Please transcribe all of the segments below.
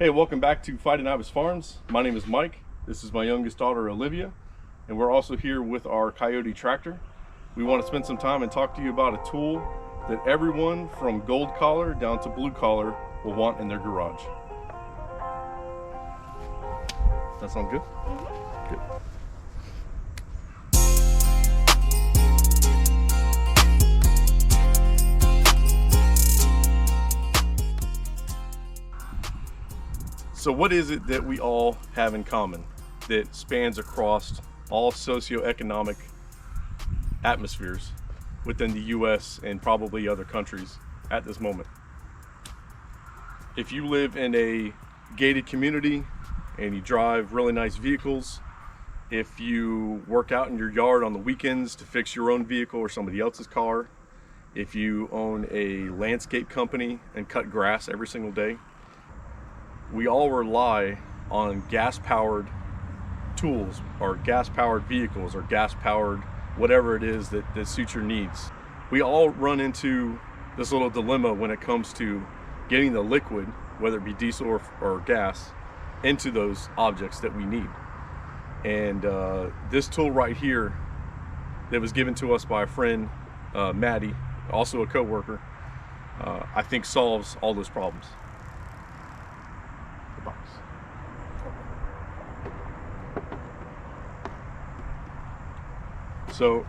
Hey, welcome back to Fighting Ibis Farms. My name is Mike. This is my youngest daughter, Olivia, and we're also here with our Coyote tractor. We want to spend some time and talk to you about a tool that everyone from gold collar down to blue collar will want in their garage. That sound good? Good. So what is it that we all have in common that spans across all socioeconomic atmospheres within the US and probably other countries at this moment? If you live in a gated community and you drive really nice vehicles, if you work out in your yard on the weekends to fix your own vehicle or somebody else's car, if you own a landscape company and cut grass every single day, we all rely on gas-powered tools or gas-powered vehicles or gas-powered whatever it is that suits your needs. We all run into this little dilemma when it comes to getting the liquid, whether it be diesel or gas, into those objects that we need. And this tool right here that was given to us by a friend, Maddie, also a co-worker, I think solves all those problems. Box. So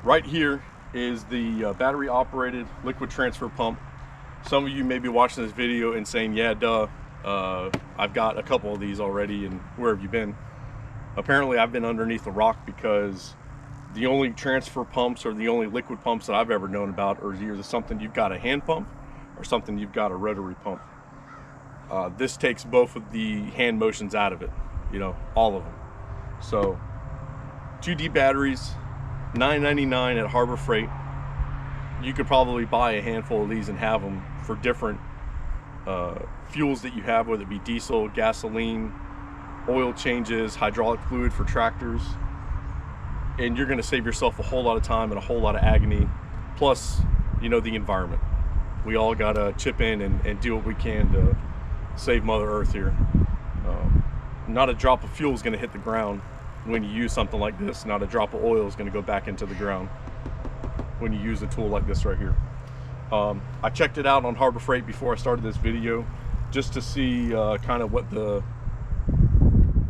right here is the battery operated liquid transfer pump. Some of you may be watching this video and saying, yeah, duh, I've got a couple of these already, and where have you been? Apparently I've been underneath a rock, because the only transfer pumps or the only liquid pumps that I've ever known about are either something you've got a hand pump or something you've got a rotary pump. This takes both of the hand motions out of it, you know, all of them. So 2D batteries, $9.99 at Harbor Freight. You could probably buy a handful of these and have them for different fuels that you have, whether it be diesel, gasoline, oil changes, hydraulic fluid for tractors. And you're gonna save yourself a whole lot of time and a whole lot of agony. Plus, you know, the environment. We all gotta chip in and do what we can to save Mother Earth here. Not a drop of fuel is going to hit the ground when you use something like this. Not a drop of oil is going to go back into the ground when you use a tool like this right here. I checked it out on Harbor Freight before I started this video, just to see kind of what the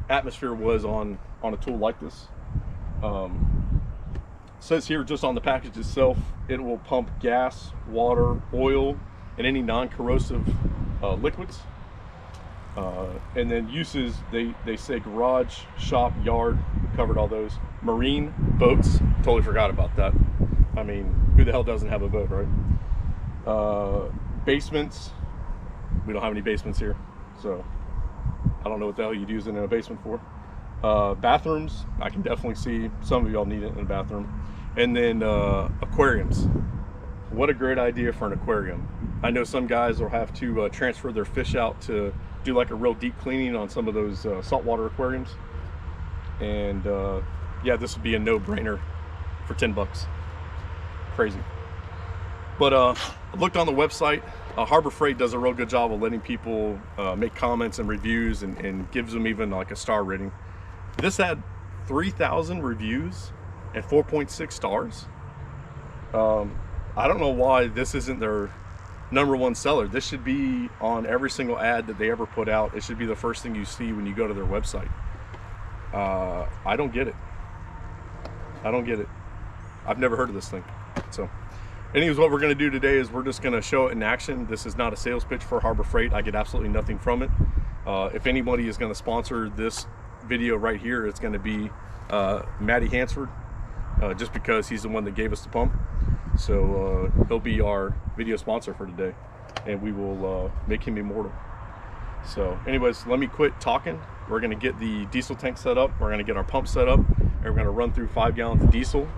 atmosphere was on a tool like this. It says here just on the package itself, it will pump gas, water, oil, and any non-corrosive liquids. And then uses, they say garage, shop, yard, covered all those. Marine, boats, totally forgot about that. I mean, who the hell doesn't have a boat, right? Basements, we don't have any basements here, so I don't know what the hell you'd use it in a basement for. Bathrooms, I can definitely see some of y'all need it in a bathroom. And then aquariums. What a great idea for an aquarium. I know some guys will have to transfer their fish out to do like a real deep cleaning on some of those saltwater aquariums. And yeah, this would be a no-brainer for 10 bucks. Crazy. But I looked on the website. Harbor Freight does a real good job of letting people make comments and reviews, and gives them even like a star rating. This had 3,000 reviews and 4.6 stars. I don't know why this isn't their #1 seller. This should be on every single ad that they ever put out. It should be the first thing you see when you go to their website. I don't get it. I don't get it. I've never heard of this thing. So anyways, what we're going to do today is we're just going to show it in action. This is not a sales pitch for Harbor Freight. I get absolutely nothing from it. If anybody is going to sponsor this video right here, it's going to be Matty Hansford, just because he's the one that gave us the pump. So he'll be our video sponsor for today, and we will make him immortal. So anyways, let me quit talking. We're going to get the diesel tank set up, we're going to get our pump set up, and we're going to run through 5 gallons of diesel.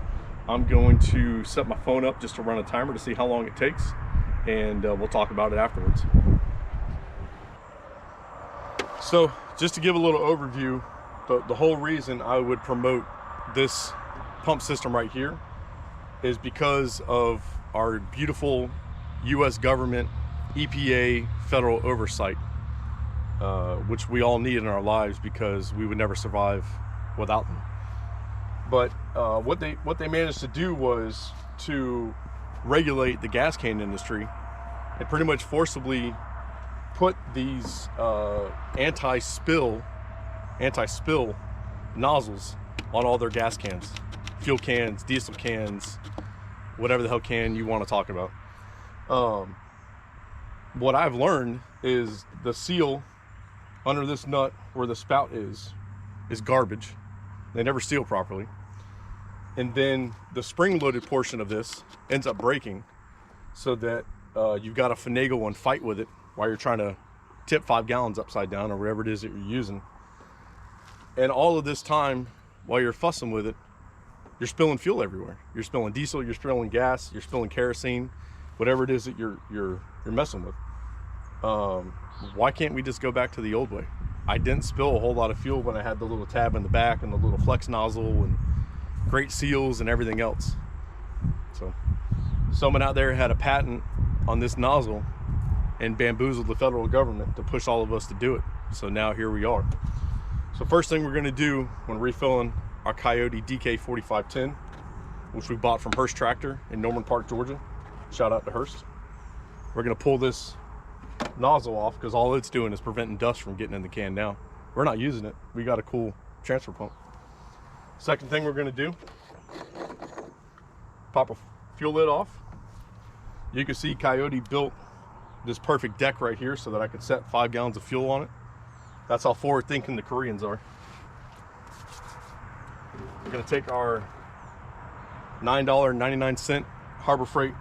I'm going to set my phone up just to run a timer to see how long it takes, and we'll talk about it afterwards. So just to give a little overview, the whole reason I would promote this pump system right here is because of our beautiful US government, EPA, federal oversight. which we all need in our lives because we would never survive without them. But what they managed to do was to regulate the gas can industry and pretty much forcibly put these anti-spill nozzles on all their gas cans, fuel cans, diesel cans, whatever the hell can you want to talk about. What I've learned is the seal under this nut where the spout is garbage. They never seal properly. And then the spring-loaded portion of this ends up breaking, so that you've got to finagle and fight with it while you're trying to tip 5 gallons upside down or whatever it is that you're using. And all of this time, while you're fussing with it, you're spilling fuel everywhere. You're spilling diesel, you're spilling gas, you're spilling kerosene, whatever it is that you're messing with. Why can't we just go back to the old way? I didn't spill a whole lot of fuel when I had the little tab in the back and the little flex nozzle and great seals and everything else. So someone out there had a patent on this nozzle and bamboozled the federal government to push all of us to do it. So now here we are. So first thing we're going to do when refilling our Coyote DK4510, which we bought from Hurst Tractor in Norman Park, Georgia. Shout out to Hurst. We're going to pull this nozzle off because all it's doing is preventing dust from getting in the can now. We're not using it. We got a cool transfer pump. Second thing we're going to do, pop a fuel lid off. You can see Coyote built this perfect deck right here so that I could set 5 gallons of fuel on it. That's how forward thinking the Koreans are. We're going to take our $9.99 Harbor Freight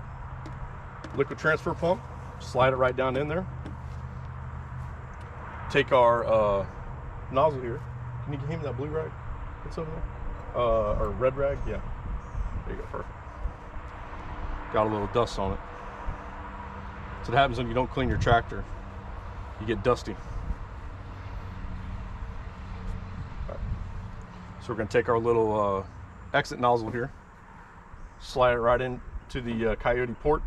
liquid transfer pump, slide it right down in there. Take our nozzle here. Can you give me that blue rag? What's over there? Or red rag? Yeah. There you go, perfect. Got a little dust on it. That's what happens when you don't clean your tractor. You get dusty. Right. So we're going to take our little exit nozzle here, slide it right into the Coyote port.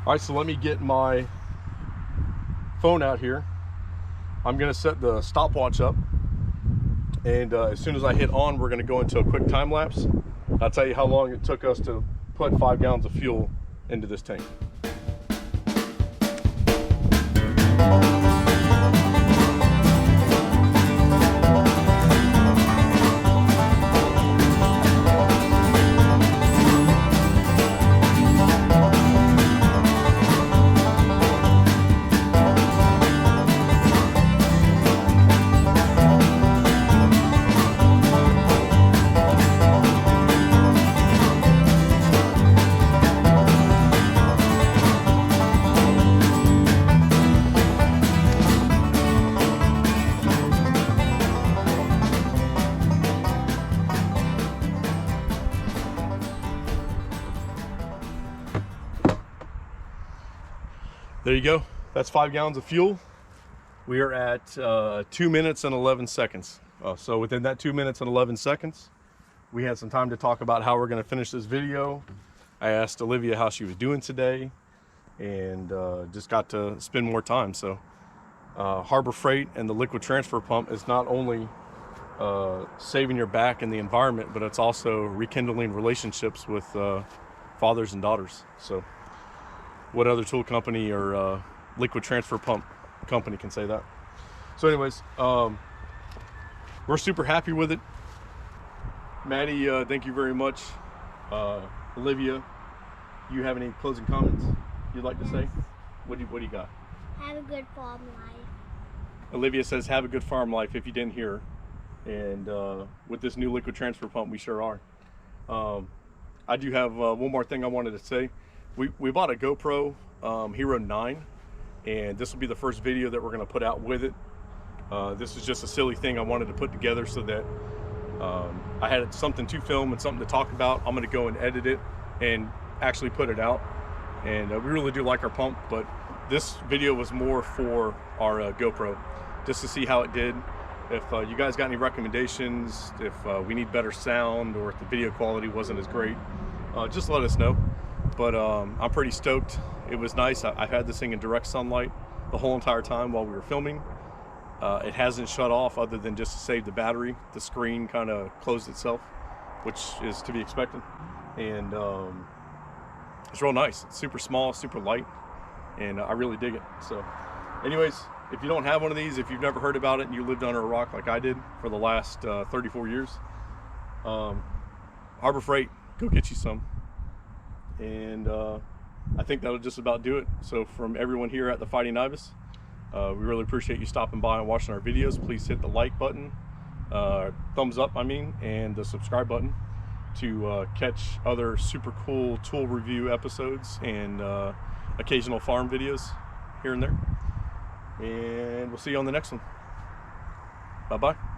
All right, so let me get my phone out here. I'm going to set the stopwatch up, and as soon as I hit on, we're going to go into a quick time lapse. I'll tell you how long it took us to put 5 gallons of fuel into this tank. There you go. That's 5 gallons of fuel. We are at 2 minutes and 11 seconds. So within that 2 minutes and 11 seconds, we had some time to talk about how we're going to finish this video. I asked Olivia how she was doing today, and just got to spend more time. So Harbor Freight and the liquid transfer pump is not only saving your back and the environment, but it's also rekindling relationships with fathers and daughters. So what other tool company or liquid transfer pump company can say that? So anyways, we're super happy with it. Maddie, thank you very much. Olivia, you have any closing comments you'd like to say? What do you got? Have a good farm life. Olivia says have a good farm life, if you didn't hear her. And with this new liquid transfer pump, we sure are. I do have one more thing I wanted to say. We bought a GoPro Hero 9, and this will be the first video that we're going to put out with it. This is just a silly thing I wanted to put together so that I had something to film and something to talk about. I'm going to go and edit it and actually put it out. And we really do like our pump, but this video was more for our GoPro, just to see how it did. If you guys got any recommendations, if we need better sound, or if the video quality wasn't as great, just let us know. But I'm pretty stoked. It was nice. I've had this thing in direct sunlight the whole entire time while we were filming. It hasn't shut off other than just to save the battery. The screen kind of closed itself, which is to be expected. And it's real nice. It's super small, super light, and I really dig it. So anyways, if you don't have one of these, if you've never heard about it and you lived under a rock like I did for the last 34 years, Harbor Freight, go get you some. And I think that'll just about do it. So from everyone here at the Fighting Ibis, we really appreciate you stopping by and watching our videos. Please hit the like button, thumbs up I mean, and the subscribe button to catch other super cool tool review episodes and occasional farm videos here and there. And we'll see you on the next one. Bye bye.